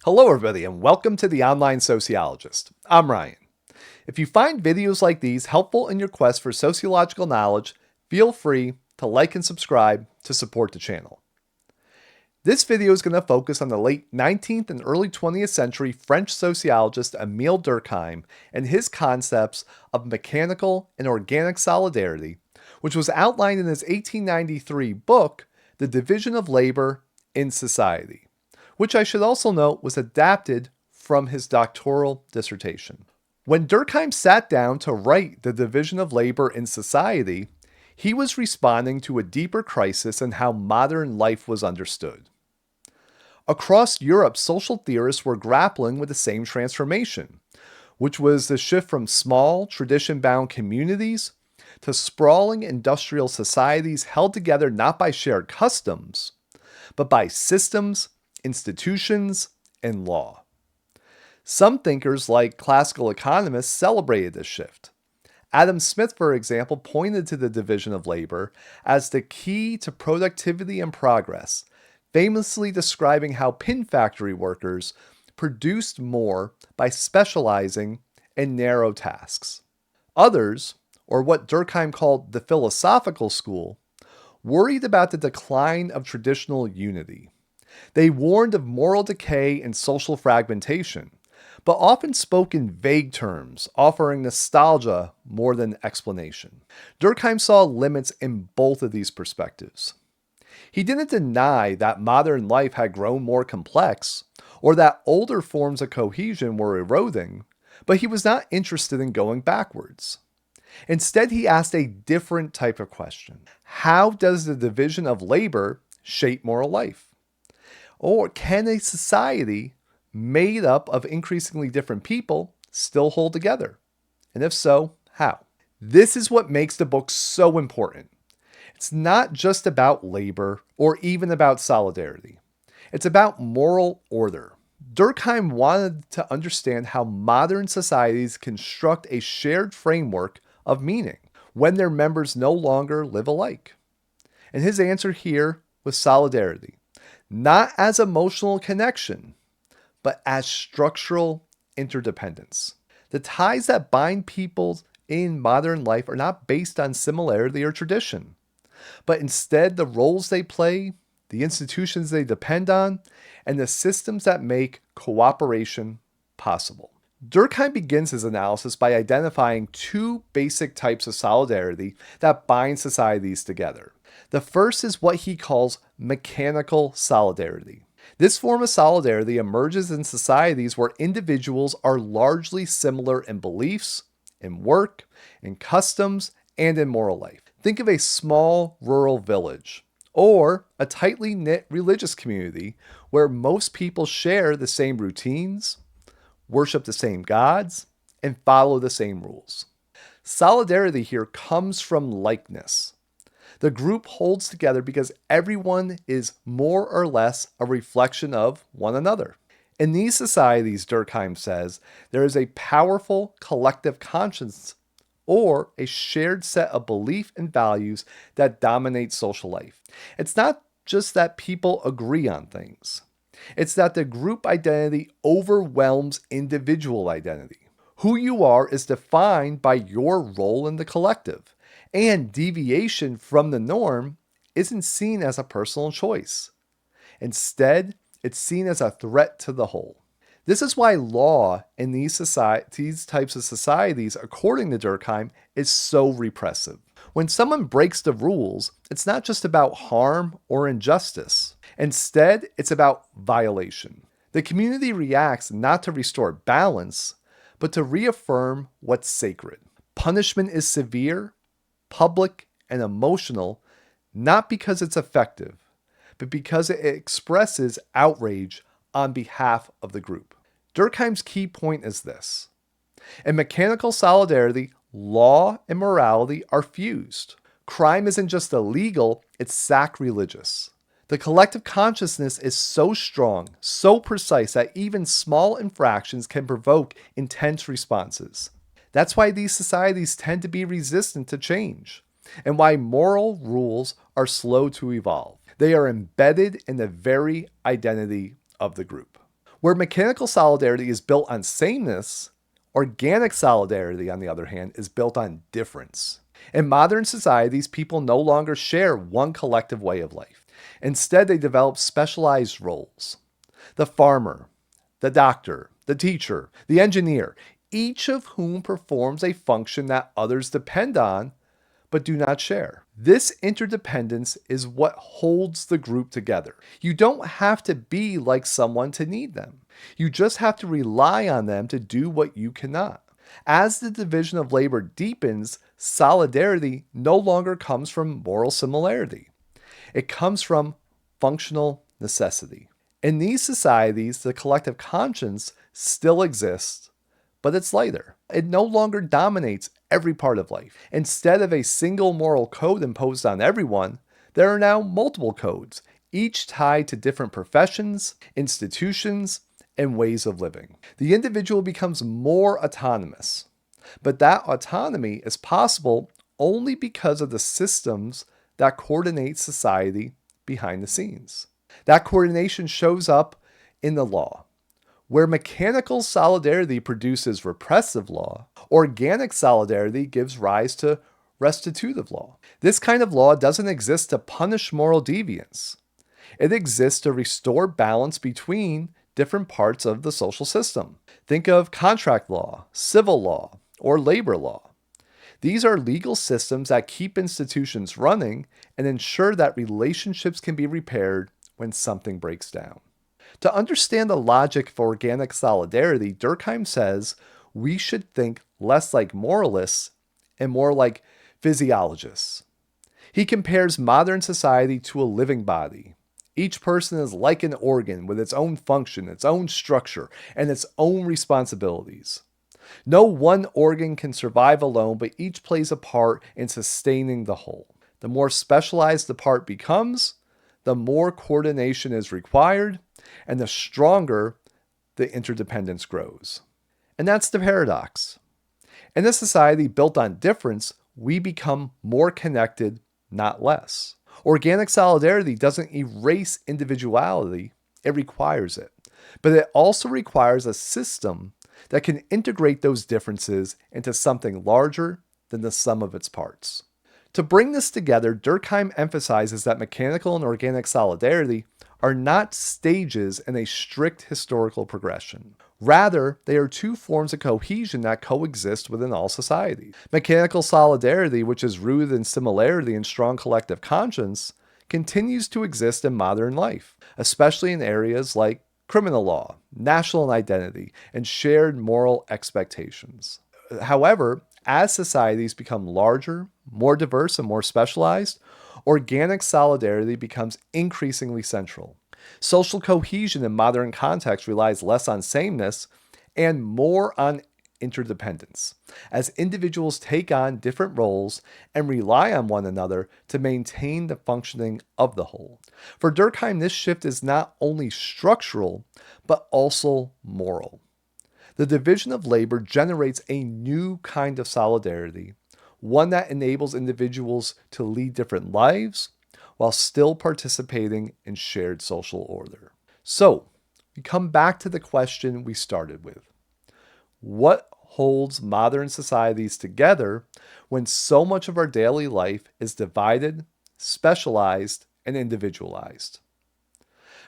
Hello, everybody, and welcome to The Online Sociologist. I'm Ryan. If you find videos like these helpful in your quest for sociological knowledge, feel free to like and subscribe to support the channel. This video is going to focus on the late 19th and early 20th century French sociologist Emile Durkheim and his concepts of mechanical and organic solidarity, which was outlined in his 1893 book, The Division of Labor in Society, which I should also note was adapted from his doctoral dissertation. When Durkheim sat down to write The Division of Labor in Society, he was responding to a deeper crisis in how modern life was understood. Across Europe, social theorists were grappling with the same transformation, which was the shift from small, tradition-bound communities to sprawling industrial societies held together not by shared customs, but by systems, institutions, and law. Some thinkers, like classical economists, celebrated this shift. Adam Smith, for example, pointed to the division of labor as the key to productivity and progress, famously describing how pin factory workers produced more by specializing in narrow tasks. Others, or what Durkheim called the philosophical school, worried about the decline of traditional unity. They warned of moral decay and social fragmentation, but often spoke in vague terms, offering nostalgia more than explanation. Durkheim saw limits in both of these perspectives. He didn't deny that modern life had grown more complex, or that older forms of cohesion were eroding, but he was not interested in going backwards. Instead, he asked a different type of question. How does the division of labor shape moral life? Or can a society made up of increasingly different people still hold together? And if so, how? This is what makes the book so important. It's not just about labor or even about solidarity. It's about moral order. Durkheim wanted to understand how modern societies construct a shared framework of meaning when their members no longer live alike. And his answer here was solidarity. Not as emotional connection, but as structural interdependence. The ties that bind people in modern life are not based on similarity or tradition, but instead the roles they play, the institutions they depend on, and the systems that make cooperation possible. Durkheim begins his analysis by identifying two basic types of solidarity that bind societies together. The first is what he calls mechanical solidarity. This form of solidarity emerges in societies where individuals are largely similar in beliefs, in work, in customs, and in moral life. Think of a small rural village, or a tightly knit religious community where most people share the same routines, worship the same gods, and follow the same rules. Solidarity here comes from likeness. The group holds together because everyone is more or less a reflection of one another. In these societies, Durkheim says, there is a powerful collective conscience or a shared set of belief and values that dominate social life. It's not just that people agree on things. It's that the group identity overwhelms individual identity. Who you are is defined by your role in the collective, and deviation from the norm isn't seen as a personal choice. Instead, it's seen as a threat to the whole. This is why law in these types of societies, according to Durkheim, is so repressive. When someone breaks the rules, it's not just about harm or injustice. Instead, it's about violation. The community reacts not to restore balance, but to reaffirm what's sacred. Punishment is severe, public, and emotional, not because it's effective, but because it expresses outrage on behalf of the group. Durkheim's key point is this. In mechanical solidarity, law and morality are fused. Crime isn't just illegal, it's sacrilegious. The collective consciousness is so strong, so precise that even small infractions can provoke intense responses. That's why these societies tend to be resistant to change, and why moral rules are slow to evolve. They are embedded in the very identity of the group. Where mechanical solidarity is built on sameness, organic solidarity, on the other hand, is built on difference. In modern societies, people no longer share one collective way of life. Instead, they develop specialized roles. The farmer, the doctor, the teacher, the engineer, each of whom performs a function that others depend on but do not share. This interdependence is what holds the group together. You don't have to be like someone to need them. You just have to rely on them to do what you cannot. As the division of labor deepens, solidarity no longer comes from moral similarity. It comes from functional necessity. In these societies, the collective conscience still exists, but it's lighter. It no longer dominates every part of life. Instead of a single moral code imposed on everyone, there are now multiple codes, each tied to different professions, institutions, and ways of living. The individual becomes more autonomous, but that autonomy is possible only because of the systems that coordinate society behind the scenes. That coordination shows up in the law. Where mechanical solidarity produces repressive law, organic solidarity gives rise to restitutive law. This kind of law doesn't exist to punish moral deviance. It exists to restore balance between different parts of the social system. Think of contract law, civil law, or labor law. These are legal systems that keep institutions running and ensure that relationships can be repaired when something breaks down. To understand the logic for organic solidarity, Durkheim says we should think less like moralists and more like physiologists. He compares modern society to a living body. Each person is like an organ with its own function, its own structure, and its own responsibilities. No one organ can survive alone, but each plays a part in sustaining the whole. The more specialized the part becomes, the more coordination is required, and the stronger the interdependence grows. And that's the paradox. In a society built on difference, we become more connected, not less. Organic solidarity doesn't erase individuality, it requires it. But it also requires a system that can integrate those differences into something larger than the sum of its parts. To bring this together, Durkheim emphasizes that mechanical and organic solidarity are not stages in a strict historical progression. Rather, they are two forms of cohesion that coexist within all societies. Mechanical solidarity, which is rooted in similarity and strong collective conscience, continues to exist in modern life, especially in areas like criminal law, national identity, and shared moral expectations. However, as societies become larger, more diverse, and more specialized, organic solidarity becomes increasingly central. Social cohesion in modern contexts relies less on sameness and more on interdependence, as individuals take on different roles and rely on one another to maintain the functioning of the whole. For Durkheim, this shift is not only structural, but also moral. The division of labor generates a new kind of solidarity, one that enables individuals to lead different lives while still participating in shared social order. So, we come back to the question we started with. What holds modern societies together when so much of our daily life is divided, specialized, and individualized?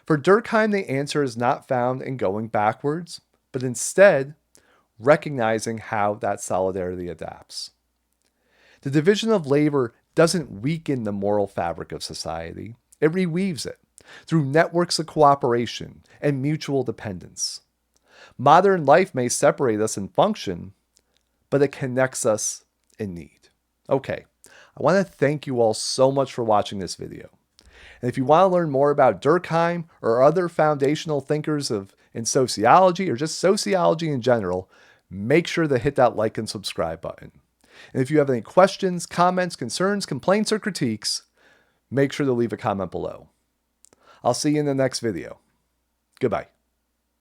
For Durkheim, the answer is not found in going backwards, but instead recognizing how that solidarity adapts. The division of labor doesn't weaken the moral fabric of society. It reweaves it through networks of cooperation and mutual dependence. Modern life may separate us in function, but it connects us in need. Okay, I want to thank you all so much for watching this video. And if you want to learn more about Durkheim or other foundational thinkers in sociology or just sociology in general, make sure to hit that like and subscribe button. And if you have any questions, comments, concerns, complaints, or critiques, make sure to leave a comment below. I'll see you in the next video. Goodbye.